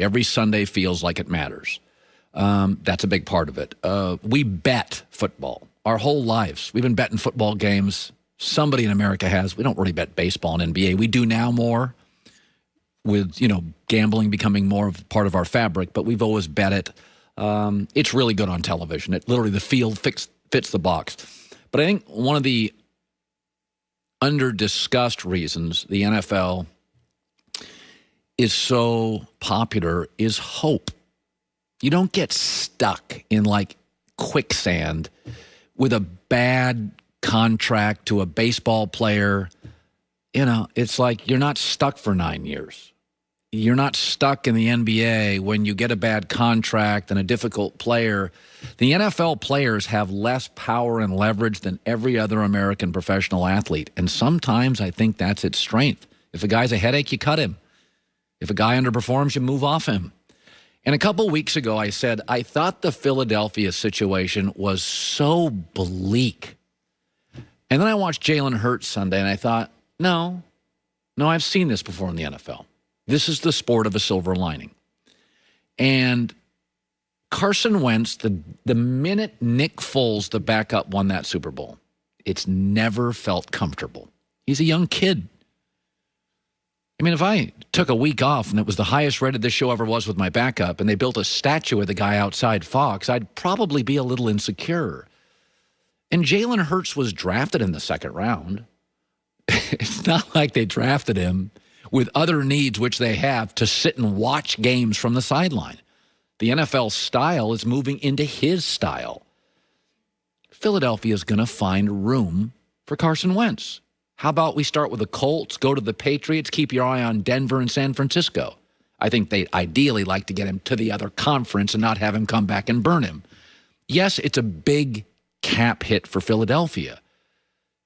Every Sunday feels like it matters. That's a big part of it. We bet football our whole lives. We've been betting football games. Somebody in America has. We don't really bet baseball and NBA. We do now more with, gambling becoming more of part of our fabric, but we've always bet it. It's really good on television. It literally, the field fits the box. But I think one of the under-discussed reasons the NFL is so popular is hope. You don't get stuck in like quicksand with a bad contract to a baseball player. It's like you're not stuck for 9 years. You're not stuck in the NBA when you get a bad contract and a difficult player. The NFL players have less power and leverage than every other American professional athlete. And sometimes I think that's its strength. If a guy's a headache, you cut him. If a guy underperforms, you move off him. And a couple weeks ago, I said, I thought the Philadelphia situation was so bleak. And then I watched Jalen Hurts Sunday, and I thought, no, I've seen this before in the NFL. This is the sport of a silver lining. And Carson Wentz, the minute Nick Foles, the backup, won that Super Bowl, it's never felt comfortable. He's a young kid. I mean, if I took a week off and it was the highest rated this show ever was with my backup and they built a statue of the guy outside Fox, I'd probably be a little insecure. And Jalen Hurts was drafted in the second round. It's not like they drafted him with other needs, which they have, to sit and watch games from the sideline. The NFL style is moving into his style. Philadelphia is going to find room for Carson Wentz. How about we start with the Colts, go to the Patriots, keep your eye on Denver and San Francisco? I think they'd ideally like to get him to the other conference and not have him come back and burn him. Yes, it's a big cap hit for Philadelphia.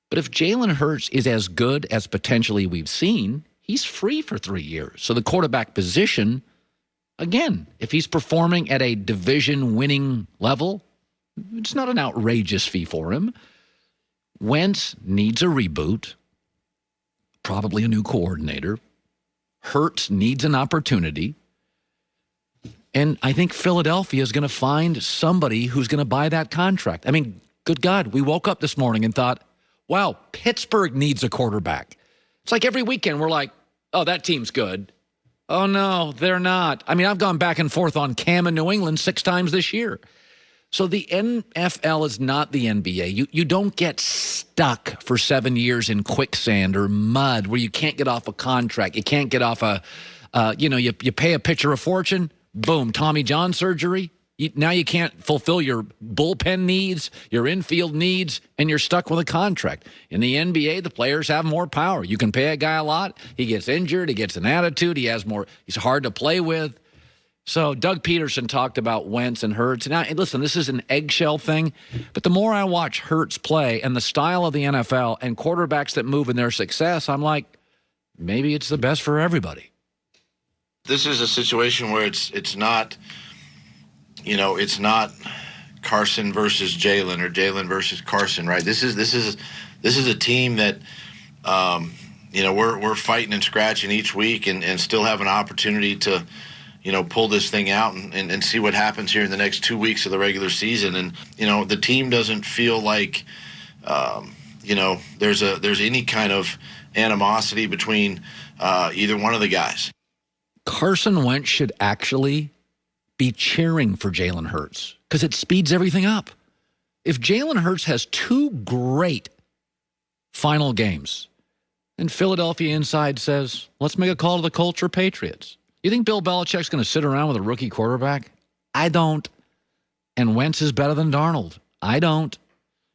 But if Jalen Hurts is as good as potentially we've seen, he's free for 3 years. So the quarterback position, again, if he's performing at a division-winning level, it's not an outrageous fee for him. Wentz needs a reboot, probably a new coordinator. Hurts needs an opportunity. And I think Philadelphia is going to find somebody who's going to buy that contract. I mean, good God, we woke up this morning and thought, wow, Pittsburgh needs a quarterback. It's like every weekend we're like, oh, that team's good. Oh, no, they're not. I mean, I've gone back and forth on Cam in New England 6 times this year. So the NFL is not the NBA. You don't get stuck for 7 years in quicksand or mud where you can't get off a contract. You can't get off you pay a pitcher a fortune, boom, Tommy John surgery. Now you can't fulfill your bullpen needs, your infield needs, and you're stuck with a contract. In the NBA, the players have more power. You can pay a guy a lot. He gets injured. He gets an attitude. He's hard to play with. So Doug Pederson talked about Wentz and Hurts. Now, listen, this is an eggshell thing, but the more I watch Hurts play and the style of the NFL and quarterbacks that move in their success, I'm like, maybe it's the best for everybody. This is a situation where it's not, it's not Carson versus Jalen or Jalen versus Carson, right? This is a team that, we're fighting and scratching each week and still have an opportunity to, pull this thing out and see what happens here in the next 2 weeks of the regular season. And, the team doesn't feel like, there's any kind of animosity between either one of the guys. Carson Wentz should actually be cheering for Jalen Hurts because it speeds everything up. If Jalen Hurts has 2 great final games and Philadelphia inside says, let's make a call to the Colts or Patriots, you think Bill Belichick's going to sit around with a rookie quarterback? I don't. And Wentz is better than Darnold. I don't.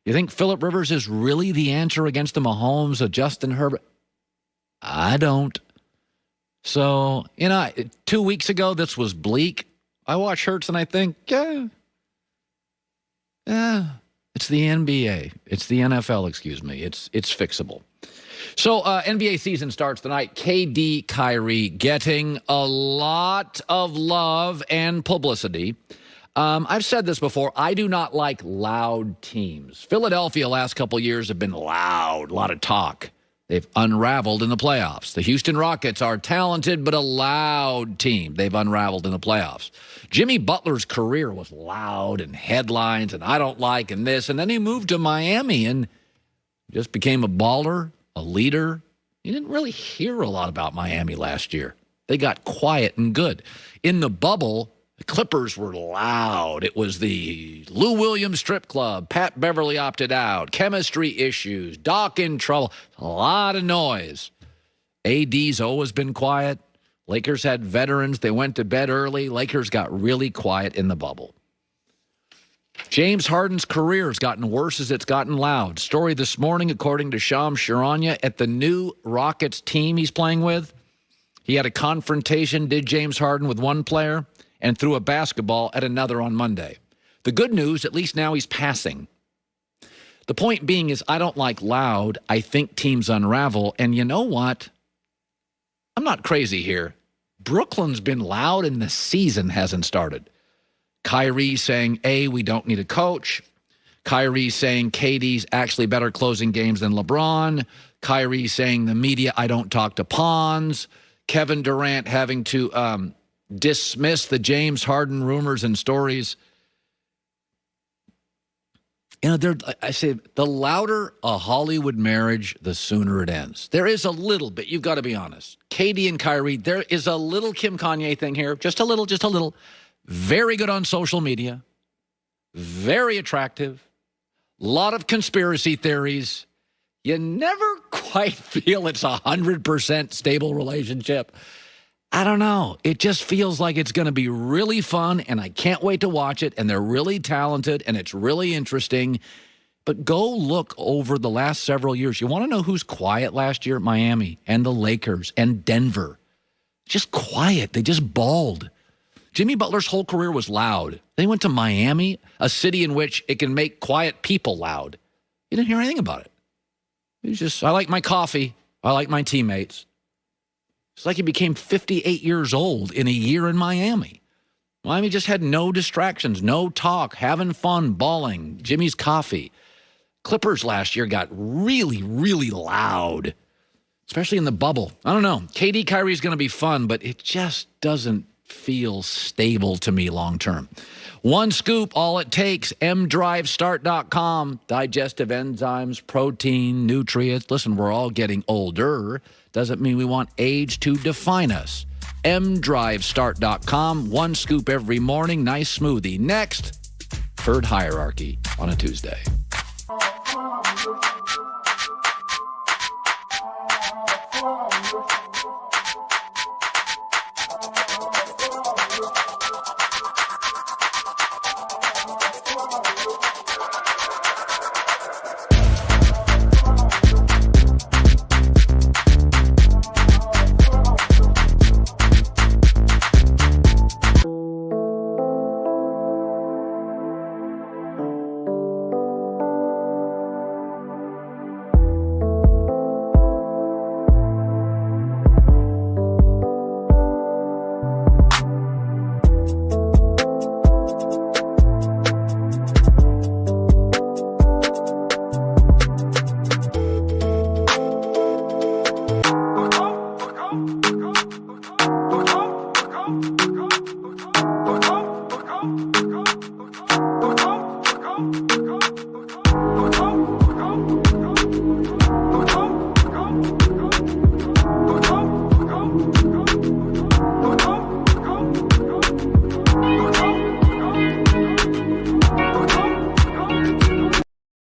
You think Phillip Rivers is really the answer against the Mahomes of Justin Herbert? I don't. So, 2 weeks ago, this was bleak. I watch Hurts and I think, yeah, it's the NBA. It's the NFL, excuse me. It's fixable. So NBA season starts tonight. KD, Kyrie getting a lot of love and publicity. I've said this before. I do not like loud teams. Philadelphia last couple years have been loud, a lot of talk. They've unraveled in the playoffs. The Houston Rockets are talented but a loud team. They've unraveled in the playoffs. Jimmy Butler's career was loud and headlines and I don't like and this. And then he moved to Miami and just became a baller, a leader. You didn't really hear a lot about Miami last year. They got quiet and good. In the bubble, the Clippers were loud. It was the Lou Williams strip club. Pat Beverly opted out. Chemistry issues. Doc in trouble. A lot of noise. AD's always been quiet. Lakers had veterans. They went to bed early. Lakers got really quiet in the bubble. James Harden's career has gotten worse as it's gotten loud. Story this morning, according to Shams Charania, at the new Rockets team he's playing with, he had a confrontation, did James Harden, with one player and threw a basketball at another on Monday. The good news, at least now he's passing. The point being is I don't like loud. I think teams unravel. And you know what? I'm not crazy here. Brooklyn's been loud and the season hasn't started. Kyrie saying, we don't need a coach. Kyrie saying KD's actually better closing games than LeBron. Kyrie saying the media, I don't talk to pawns. Kevin Durant having to dismiss the James Harden rumors and stories. You know, I say the louder a Hollywood marriage, the sooner it ends. There is a little bit, you've got to be honest. KD and Kyrie, there is a little Kim Kanye thing here. Just a little. Very good on social media. Very attractive. A lot of conspiracy theories. You never quite feel it's 100% stable relationship. I don't know. It just feels like it's going to be really fun, and I can't wait to watch it, and they're really talented, and it's really interesting. But go look over the last several years. You want to know who's quiet last year? Miami and the Lakers and Denver. Just quiet. They just balled. Jimmy Butler's whole career was loud. They went to Miami, a city in which it can make quiet people loud. You didn't hear anything about it. It was just, I like my coffee. I like my teammates. It's like he became 58 years old in a year in Miami. Miami just had no distractions, no talk, having fun, balling, Jimmy's coffee. Clippers last year got really, really loud, especially in the bubble. I don't know. KD Kyrie is going to be fun, but it just doesn't feel stable to me long term. One scoop, all it takes, mdrivestart.com. Digestive enzymes, protein, nutrients. Listen, we're all getting older. Doesn't mean we want age to define us. mdrivestart.com. One scoop every morning. Nice smoothie. Next, herd hierarchy on a Tuesday.